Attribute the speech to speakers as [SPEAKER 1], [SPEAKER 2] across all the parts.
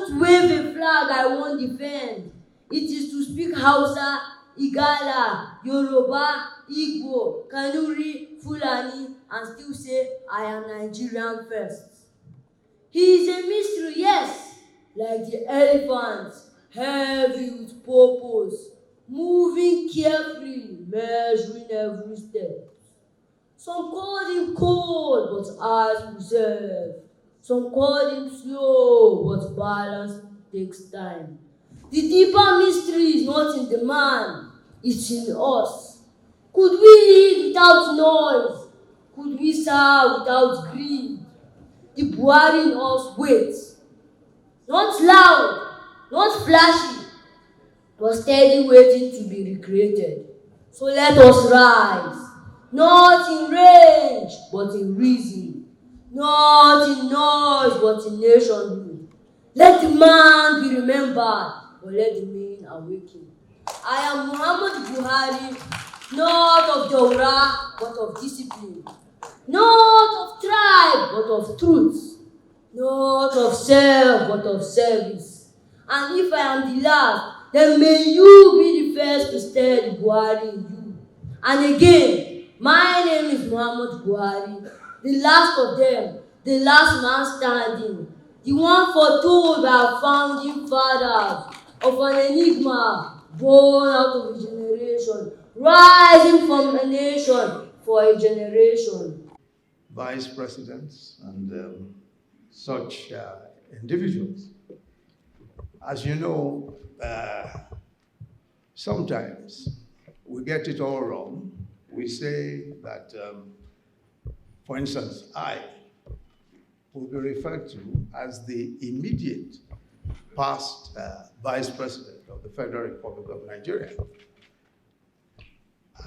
[SPEAKER 1] to wave a flag I won't defend. It is to speak Hausa, Igala, Yoruba, Igbo, Kanuri, Fulani, and still say I am Nigerian first. He is a mystery, yes, like the elephant, heavy with purpose, moving carefully, measuring every step. Some call him cold, but eyes reserved. Some call him slow, but balance takes time. The deeper mystery is not in the man, it's in us. Could we eat without noise? Could we serve without greed? The Buhari in us waits. Not loud, not flashy, but steady waiting to be recreated. So let us rise. Not in rage, but in reason. Not in noise, but in nationhood. Let the man be remembered, but let the men awaken. I am Muhammad Buhari, not of Daura, but of discipline. Not of tribe, but of truth. Not of self, but of service. And if I am the last, then may you be the first to stir the Buhari in you. And again, my name is Muhammad Buhari, the last of them, the last man standing, the one foretold by our founding fathers of an enigma born out of a generation, rising from a nation for a generation.
[SPEAKER 2] Vice presidents and such individuals. As you know, sometimes we get it all wrong. We say that, for instance, I will be referred to as the immediate past Vice President of the Federal Republic of Nigeria.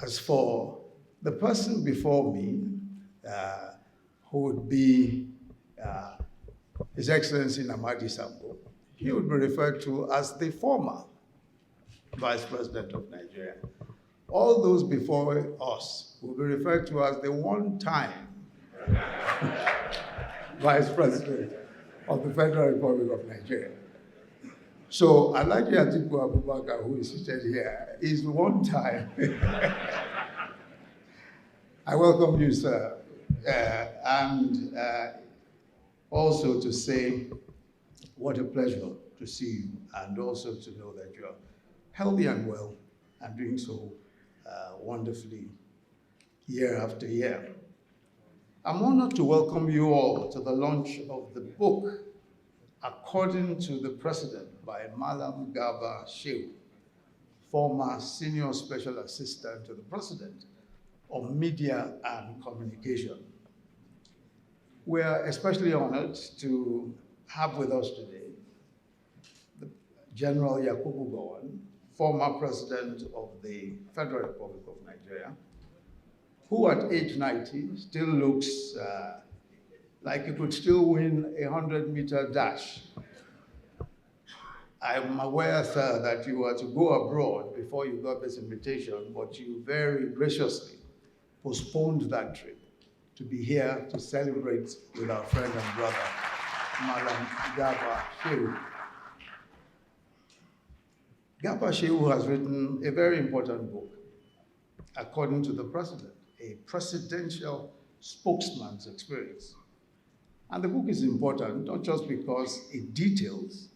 [SPEAKER 2] As for the person before me, who would be His Excellency Namadi Sambo, he would be referred to as the former Vice President of Nigeria. All those before us will be referred to as the one-time Vice President of the Federal Republic of Nigeria. So Alhaji Atiku Abubakar, who is seated here, is one time. I welcome you, sir. And also to say what a pleasure to see you, and also to know that you're healthy and well and doing so wonderfully year after year. I'm honored to welcome you all to the launch of the book, According to the President, by Malam Garba Shehu, former Senior Special Assistant to the President on Media and Communication. We are especially honored to have with us today the General Yakubu Gowon, former President of the Federal Republic of Nigeria, who at age 90 still looks like he could still win a 100-meter dash. I'm aware, sir, that you were to go abroad before you got this invitation, but you very graciously postponed that trip to be here to celebrate with our friend and brother, Malam Garba Shehu. Garba Shehu has written a very important book, According to the President, a presidential spokesman's experience. And the book is important, not just because it details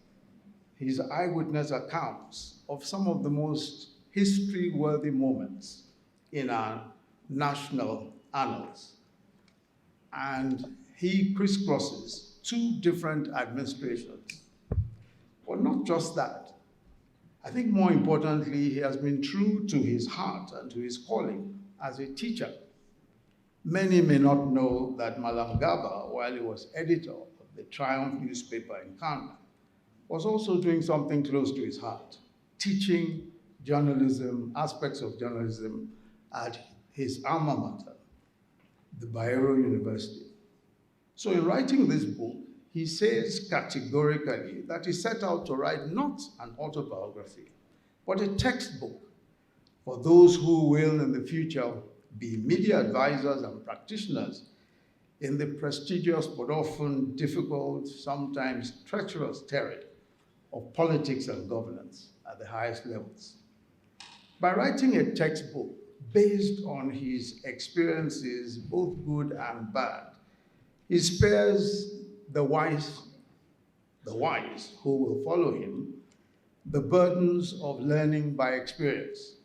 [SPEAKER 2] his eyewitness accounts of some of the most history-worthy moments in our national annals. And he crisscrosses two different administrations. But not just that. I think more importantly, he has been true to his heart and to his calling as a teacher. Many may not know that Malam Garba, while he was editor of the Triumph newspaper in Kano, was also doing something close to his heart, teaching journalism, aspects of journalism at his alma mater, the Bayo University. So in writing this book, he says categorically that he set out to write not an autobiography, but a textbook for those who will in the future be media advisors and practitioners in the prestigious but often difficult, sometimes treacherous terrain of politics and governance at the highest levels. By writing a textbook based on his experiences, both good and bad, he spares the wise who will follow him the burdens of learning by experience.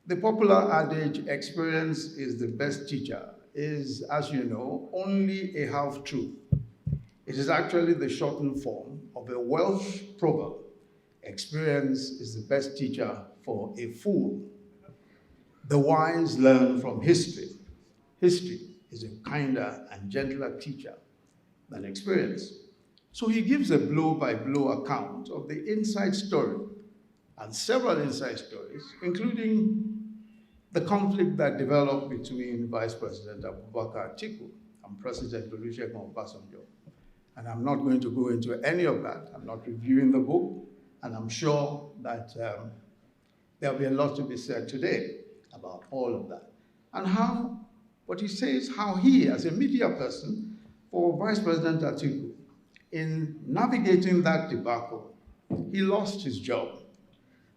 [SPEAKER 2] The popular adage, experience is the best teacher, is, as you know, only a half-truth. It is actually the shortened form of a Welsh proverb. Experience is the best teacher for a fool. The wise learn from history. History is a kinder and gentler teacher than experience. So he gives a blow-by-blow account of the inside story and several inside stories, including the conflict that developed between Vice President Abubakar Atiku and President Bola Tinubu. And I'm not going to go into any of that. I'm not reviewing the book, and I'm sure that there'll be a lot to be said today about all of that. And what he says, how he, as a media person for Vice President Atiku, in navigating that debacle, he lost his job.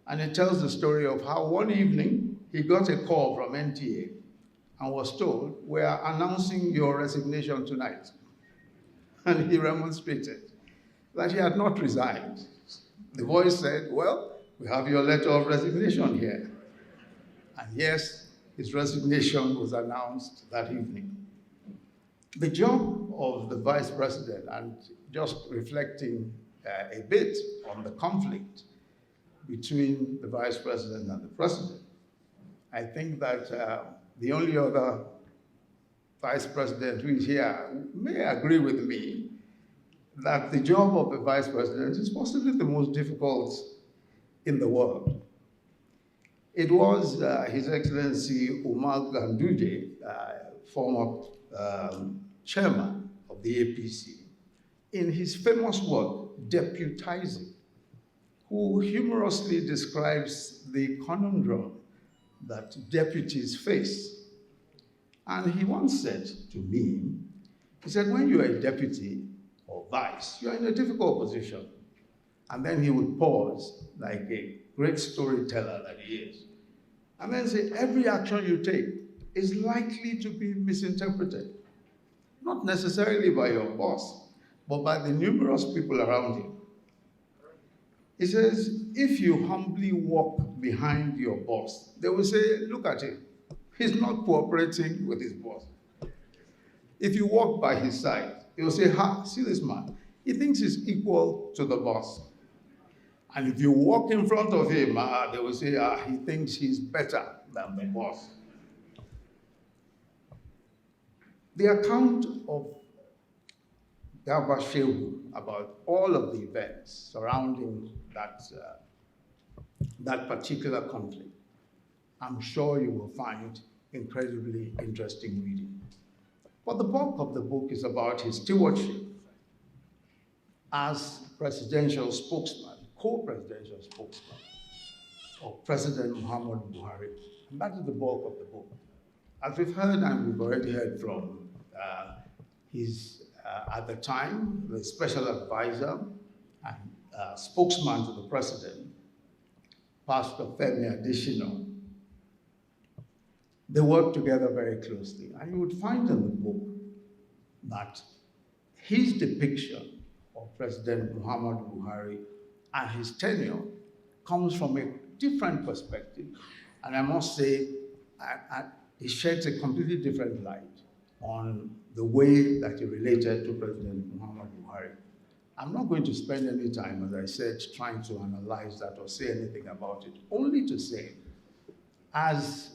[SPEAKER 2] And it tells the story of how one evening he got a call from NTA and was told, "We are announcing your resignation tonight." And he remonstrated that he had not resigned. The voice said, "Well, we have your letter of resignation here." And yes, his resignation was announced that evening. The job of the vice president, and just reflecting a bit on the conflict between the vice president and the president, I think that the only other vice president who is here may agree with me that the job of the vice president is possibly the most difficult in the world. It was His Excellency Umar Ganduje, former chairman of the APC, in his famous work, Deputizing, who humorously describes the conundrum that deputies face. And he once said to me, he said, when you're a deputy or vice, you're in a difficult position. And then he would pause like a great storyteller that he is. And then say, every action you take is likely to be misinterpreted. Not necessarily by your boss, but by the numerous people around him. He says, if you humbly walk behind your boss, they will say, look at him. He's not cooperating with his boss. If you walk by his side, they will say, ha, see this man. He thinks he's equal to the boss. And if you walk in front of him, they will say, he thinks he's better than the boss. The account of Garba Shehu about all of the events surrounding that particular conflict, I'm sure you will find incredibly interesting reading. But the bulk of the book is about his stewardship as presidential spokesman, co-presidential spokesman of President Muhammadu Buhari. And that is the bulk of the book. As we've heard, and we've already heard from his, at the time, the special advisor and spokesman to the president, Pastor Femi Adesina. They worked together very closely. And you would find in the book that his depiction of President Muhammadu Buhari and his tenure comes from a different perspective. And I must say, it sheds a completely different light on the way that he related to President Muhammadu Buhari. I'm not going to spend any time, as I said, trying to analyze that or say anything about it, only to say, as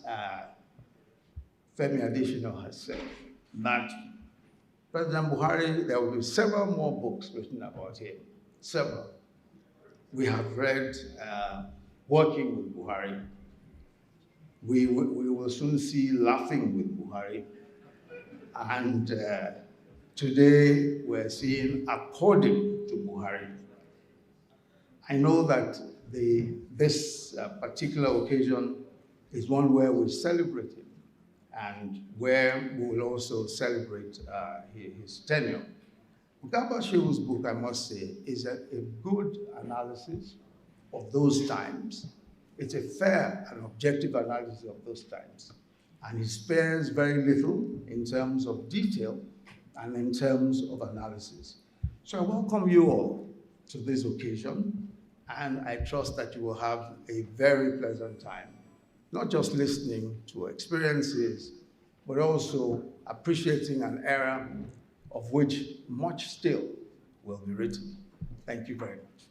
[SPEAKER 2] Femi Adesina has said, that President Buhari, there will be several more books written about him, several. We have read Working with Buhari. We will soon see Laughing with Buhari. And today we're seeing According to Buhari. I know that this particular occasion is one where we celebrate him and where we will also celebrate his tenure. Garba Shehu's book, I must say, is a good analysis of those times. It's a fair and objective analysis of those times. And he spares very little in terms of detail and in terms of analysis. So I welcome you all to this occasion, and I trust that you will have a very pleasant time, not just listening to experiences, but also appreciating an era of which much still will be written. Thank you very much.